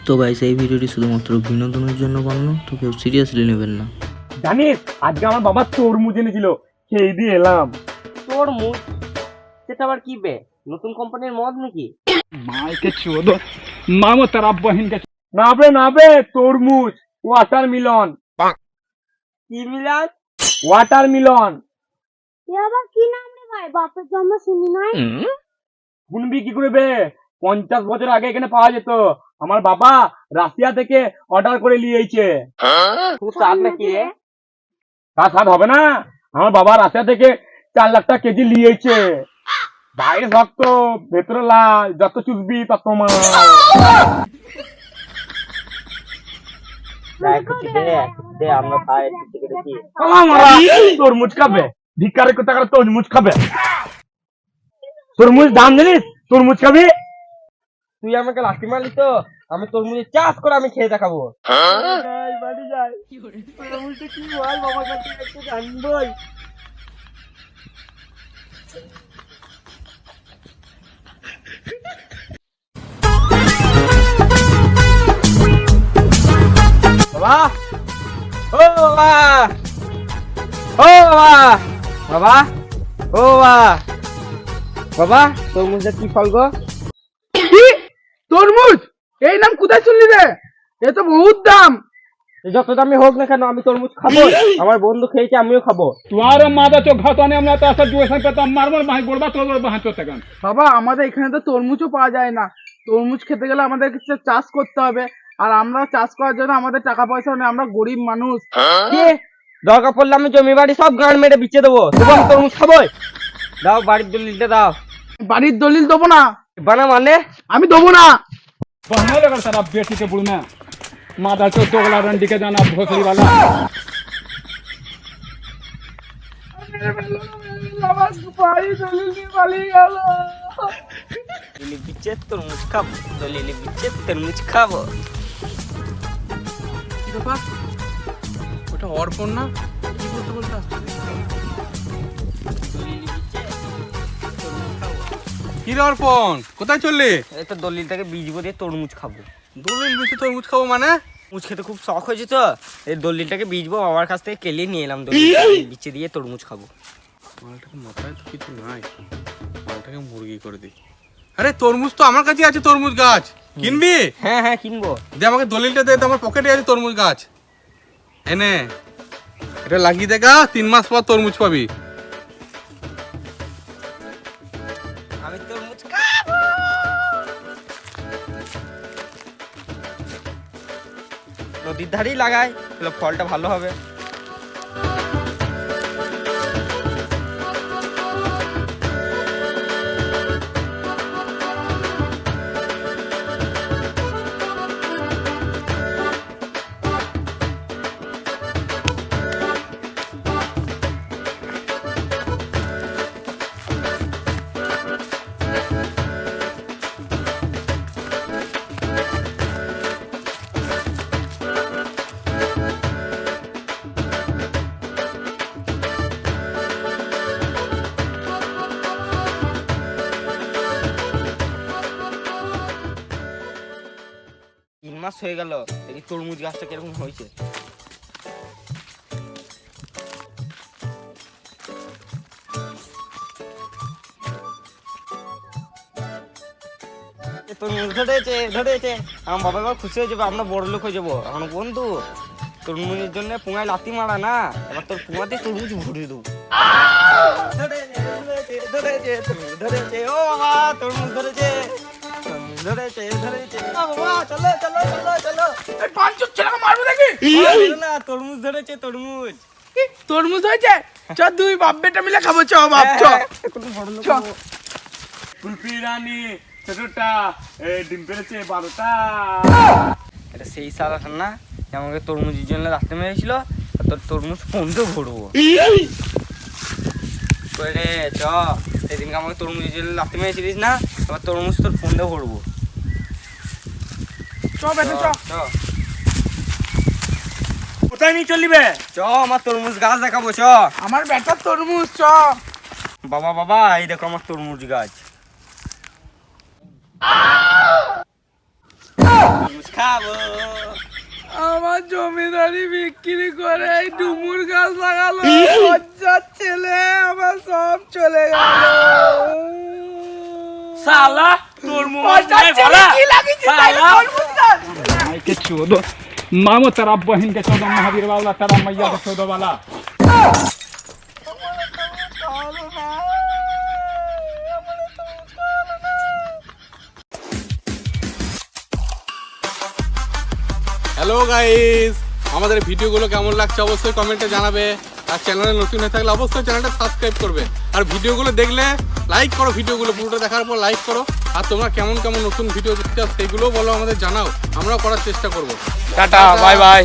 তো গাইস এই ভিডিওটি শুধুমাত্র বিনোদনের জন্য বানানো, তো কেউ সিরিয়াসলি নেবেন না। জানিস আজকে আমার বাবা তরমুজ এনেছিল, খেয়ে দিয়ে এলাম। তরমুজ? সেটা আবার কি বে? নতুন কোম্পানির মদ নাকি? मायके चोदो मामो तेरा बहन के না বে তরমুজ, ওয়াটার মিলন। কি মিলান? ওয়াটার মিলন এ আবার কি নাম রে ভাই? বাপের তো আমরা শুনি নাই। শুনবি কি করে বে? 50 বছর আগে এখানে পাওয়া যেত। আমার বাবা রাশিয়া থেকে অর্ডার করে নিয়ে এসেছে। খুব স্বাদ নাকি রে? তার স্বাদ হবে না? আমার বাবা রাশিয়া থেকে 4 লাখ টাকা কেজি নিয়ে এসেছে। বাইরে শক্ত, ভেতরে লাল, যত চুষবি তত মাল। দে আমরা খাই একটু দেখি। তরমুজ খাবে? ভিক্ষারে কোথাকার তরমুজ খাবে? তরমুজ দাম জানিস? তরমুজ খাবি? তুই আমাকে লাঠি মারলি তো, আমি তরমুজের চাষ করে আমি খেয়ে দেখাবো। বাড়ি যাই, তরমুজটা কি বল বাবার কাছে একটু জানবই। বাবা, ও বাবা, ও বাবা, বাবা, ও বাবা, বাবা, তরমুজটা কি ফল গো? তরমুজ এই নাম কোথায় শুনলি রে? এ তো বহুত দাম। যত দামি হোক না কেন আমি তরমুজ খাবো। আমার বন্ধু খেয়েছে, আমিও খাবো। তোমার মাদা চোখ ঘাতানে আমরা তো আসা দুয়ে সাথে তো মারমর ভাই গোড়বা তোর বাহাত তো থাকেন। বাবা আমাদের এখানে তো তরমুজও পাওয়া যায় না। তরমুজ খেতে গেলে আমাদের চাষ করতে হবে, আর আমরা চাষ করার জন্য আমাদের টাকা পয়সা নেই, আমরা গরিব মানুষ। কে দরকার পড়লে আমি জমি বাড়ি সব গান মেরে বিচে দেবো, তবু আমি তরমুজ খাবোই। দাও বাড়ির দলিলটা দাও। বাড়ির দলিল দেবো না। বানা মানে? আমি দেবো না। बहने लगा सारा बेटी के बुढ़ में मादा चो दोगला रंडी के जाना भोसड़ी वाला লিলি বিচে তরমুজ খাবো, লিলি বিচে তরমুজ খাবো। কি ব্যাপার? ওটা অর্পণ না? কি বলতে বলতে আসছে? কি রে অর্পণ, কোথায় চললি? এই তো দলিলটাকে বীজবো দিয়ে তরমুজ খাবো। দলিল বেশি তরমুজ খাবো মানে? তরমুজ খেতে খুব শখ হয়েছে তো, এই দলিলটাকে বীজবো, বাবার কাছ থেকে কেলিয়ে নিয়ে এলাম। দলিল বিচে দিয়ে তরমুজ খাবো। মালটাকে মাথায় তো কিছু নাই, মালটাকে মুরগি করে দিই। আরে তরমুজ তো আমার কাছে আছে, তরমুজ গাছ কিনবি? হ্যাঁ হ্যাঁ কিনবো। দে আমাকে দলিলটা দে, তো আমার পকেটে আছে তরমুজ গাছ। এনে এটা লাগিয়ে দেখা, 3 মাস পর তরমুজ পাবি। আমি তরমুজ খাবো। নদীর ধারেই লাগাই, তাহলে ফলটা ভালো হবে। তিন মাস হয়ে গেল, দেখি তরমুজ গাছটা কিরকম হয়েছে। তরমুজ ধরেছে ধরেছে, আমার বাবা এবার খুশি হয়ে যাবে, আমরা বড় লোক হয়ে যাবো। আমার বন্ধু তরমুজের জন্য পুঙায় লাথি মারা না, এবার তোর পুঙাতে তরমুজ ভরে দেবো। ধরেছে ও বাবা, তরমুজ ধরেছে, ধরেছে ধরেছে। বাবা চলো চলো চলো চলো, মারবো নাকি? না তরমুজ ধরেছে, তরমুজ। তরমুজ হয়েছে? চ দুই বাপ বেটা মিলে খাবো। চ বাপ চ। এখন বড় লোক চ। হবো। কুলপি রানী ছোটটা ডিম পেরেছে 12টা। এটা সেই সারা না যে আমাকে তরমুজের জন্য রাস্তা মেরেছিল, আর তোর তরমুজ ফোনটা ভরবো। রে চ, সেদিনকে আমাকে তরমুজের জন্য রাস্তা মেরেছিলিস না, এবার তরমুজ তোর ফোনটা ভরবো। চ বেটা চ। চ কোথায় নিয়ে চললিবে? চ আমার তরমুজ গাছ দেখাবো। চ আমার বেটার তরমুজ। চ। বাবা বাবা, এই দেখো আমার তরমুজ গাছ। তরমুজ খাবো। আমার জমিদারি বিক্রি করে এই ডুমুর গাছ লাগালো লজ্জার ছেলে আমার সব চলে গেল। শালা তোর মুখ নাই ভরা শালা के 14 मामो तेरा बहन के 14 महावीर वाला तेरा मैया के 14 वाला হ্যালো গাইস, আমাদের ভিডিওগুলো কেমন লাগছে অবশ্যই কমেন্টে জানাবে। আর চ্যানেলে নতুন হয়ে থাকলে অবশ্যই চ্যানেলটা সাবস্ক্রাইব করবে। আর ভিডিওগুলো দেখলে লাইক করো, ভিডিওগুলো পুরোটা দেখার পর লাইক করো। আর তোমরা কেমন কেমন নতুন ভিডিও দেখতে চাও সেইগুলোও বলো, আমাদের জানাও, আমরাও করার চেষ্টা করবো। Tata bye bye.